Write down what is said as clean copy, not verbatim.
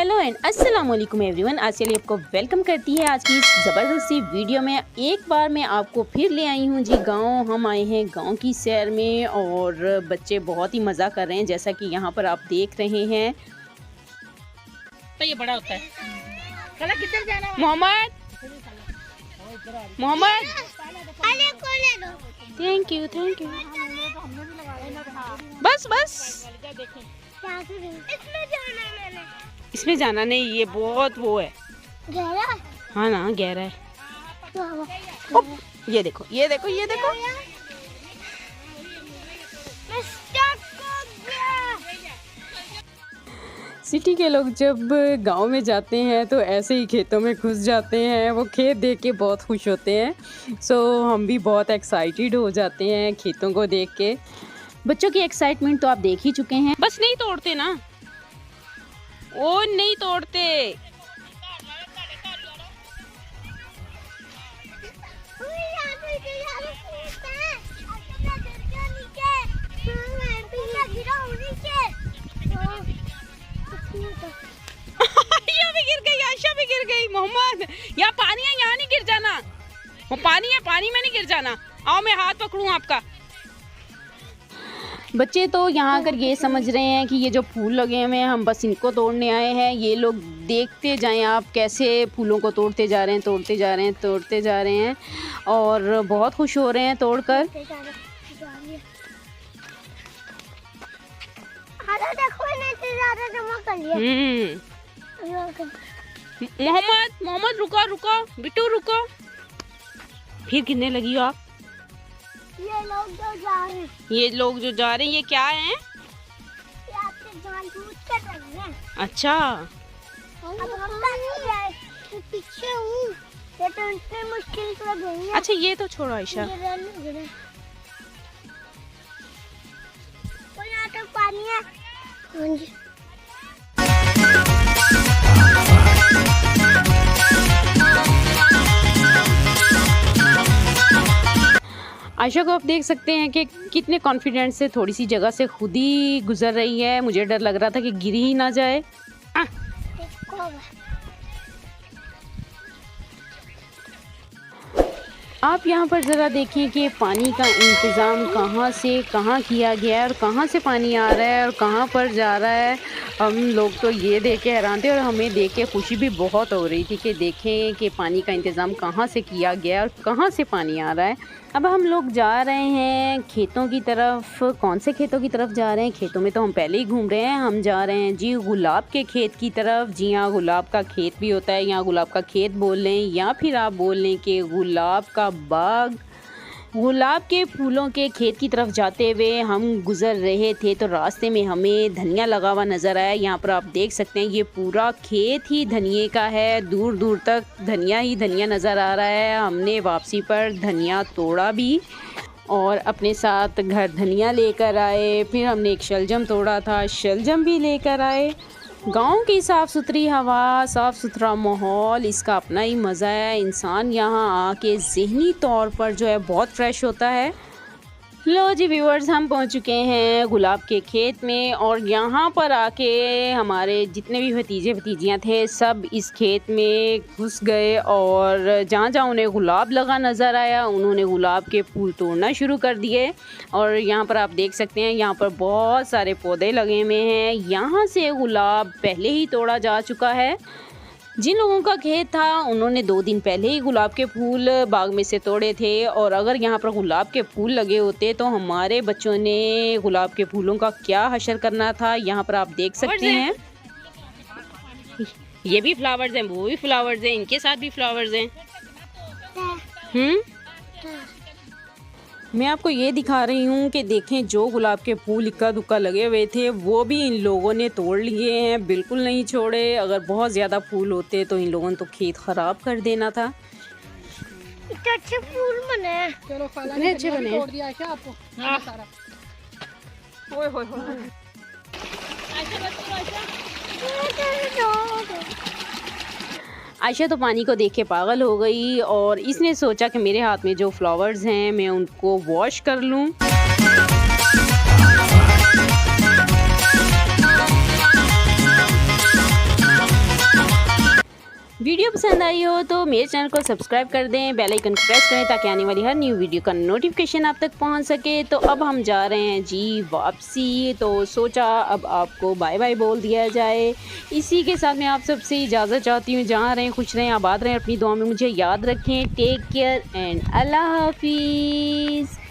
Hello and अस्सलाम वालेकुम everyone. आज के लिए आपको वेलकम करती है आज की इस ज़बरदस्त सी वीडियो में। एक बार मैं आपको फिर ले आई हूँ जी गांव। हम आए हैं गांव की सैर में और बच्चे बहुत ही मज़ा कर रहे हैं, जैसा कि यहाँ पर आप देख रहे हैं। तो ये बड़ा होता है। किधर जाना है? मोहम्मद थैंक यू बस इसमें जाना नहीं, ये बहुत वो है, गहरा। हाँ ना गहरा है। ये देखो सिटी के लोग जब गांव में जाते हैं तो ऐसे ही खेतों में घुस जाते हैं। वो खेत देख के बहुत खुश होते हैं। सो हम भी बहुत एक्साइटेड हो जाते हैं खेतों को देख के। बच्चों की एक्साइटमेंट तो आप देख ही चुके हैं। बस नहीं तोड़ते ना, वो नहीं तोड़ते। आयशा भी गिर गई। मोहम्मद यहाँ पानी है, यहाँ नहीं गिर जाना। वो पानी है, पानी में नहीं गिर जाना। आओ मैं हाथ पकड़ूं आपका। बच्चे तो यहाँ आकर ये समझ रहे हैं कि ये जो फूल लगे हुए हैं हम बस इनको तोड़ने आए हैं। ये लोग देखते जाएं आप कैसे फूलों को तोड़ते जा रहे हैं और बहुत खुश हो रहे हैं तोड़कर। मोहम्मद रुको बिट्टू रुको। फिर गिरने लगी हो आप। ये लोग जो जा रहे हैं ये क्या है? ये आपसे जानबूझ कर रहे हैं। अच्छा, अब हम पीछे हूँ। ये तो इतने मुश्किल से गई है। अच्छा ये तो छोड़ो आयशा। और यहाँ तक पानी है। हाँ जी। आयशा को आप देख सकते हैं कि कितने कॉन्फिडेंस से थोड़ी सी जगह से खुद ही गुजर रही है। मुझे डर लग रहा था कि गिर ही ना जाए। आप यहाँ पर ज़रा देखें कि पानी का इंतज़ाम कहाँ से कहाँ किया गया है और कहाँ से पानी आ रहा है और कहाँ पर जा रहा है। हम लोग तो ये देख के हैरान थे और हमें देख के खुशी भी बहुत हो रही थी कि देखें कि पानी का इंतज़ाम कहाँ से किया गया है और कहाँ से पानी आ रहा है। अब हम लोग जा रहे हैं खेतों की तरफ। कौन से खेतों की तरफ जा रहे हैं? खेतों में तो हम पहले ही घूम रहे हैं। हम जा रहे हैं जी गुलाब के खेत की तरफ। जी हाँ, गुलाब का खेत भी होता है, यहाँ गुलाब का खेत बोल लें या फिर आप बोल लें कि गुलाब का बाग। गुलाब के फूलों के खेत की तरफ जाते हुए हम गुज़र रहे थे तो रास्ते में हमें धनिया लगा हुआ नज़र आया। यहाँ पर आप देख सकते हैं ये पूरा खेत ही धनिये का है। दूर दूर तक धनिया ही धनिया नज़र आ रहा है। हमने वापसी पर धनिया तोड़ा भी और अपने साथ घर धनिया लेकर आए। फिर हमने एक शलजम तोड़ा था, शलजम भी लेकर आए। गांव की साफ़ सुथरी हवा, साफ़ सुथरा माहौल, इसका अपना ही मज़ा है। इंसान यहाँ आके ज़हनी तौर पर जो है बहुत फ्रेश होता है। लो जी व्यूअर्स, हम पहुँच चुके हैं गुलाब के खेत में और यहाँ पर आके हमारे जितने भी भतीजे भतीजियाँ थे सब इस खेत में घुस गए और जहाँ जहाँ उन्हें गुलाब लगा नज़र आया उन्होंने गुलाब के फूल तोड़ना शुरू कर दिए। और यहाँ पर आप देख सकते हैं यहाँ पर बहुत सारे पौधे लगे हुए हैं। यहाँ से गुलाब पहले ही तोड़ा जा चुका है। जिन लोगों का खेत था उन्होंने 2 दिन पहले ही गुलाब के फूल बाग में से तोड़े थे और अगर यहाँ पर गुलाब के फूल लगे होते तो हमारे बच्चों ने गुलाब के फूलों का क्या हशर करना था। यहाँ पर आप देख सकते हैं ये भी फ्लावर्स हैं, वो भी फ्लावर्स हैं, इनके साथ भी फ्लावर्स हैं। मैं आपको ये दिखा रही हूँ कि देखें जो गुलाब के फूल इक्का दुक्का लगे हुए थे वो भी इन लोगों ने तोड़ लिए हैं, बिल्कुल नहीं छोड़े। अगर बहुत ज़्यादा फूल होते तो इन लोगों ने तो खेत ख़राब कर देना था। इतने अच्छे फूल बने। चलो कितने अच्छे बने। तोड़ दिया क्या आपको? हाँ। सारा। ओए होए होए। आयशा तो पानी को देख के पागल हो गई और इसने सोचा कि मेरे हाथ में जो फ्लावर्स हैं मैं उनको वॉश कर लूँ। पसंद आई हो तो मेरे चैनल को सब्सक्राइब कर दें, बेल आइकन को प्रेस करें ताकि आने वाली हर न्यू वीडियो का नोटिफिकेशन आप तक पहुंच सके। तो अब हम जा रहे हैं जी वापसी, तो सोचा अब आपको बाय बाय बोल दिया जाए। इसी के साथ मैं आप सबसे इजाज़त चाहती हूँ। जहाँ रहें खुश रहें, आबाद रहें, अपनी दुआ में मुझे याद रखें। टेक केयर एंड अल्लाह हाफिज़।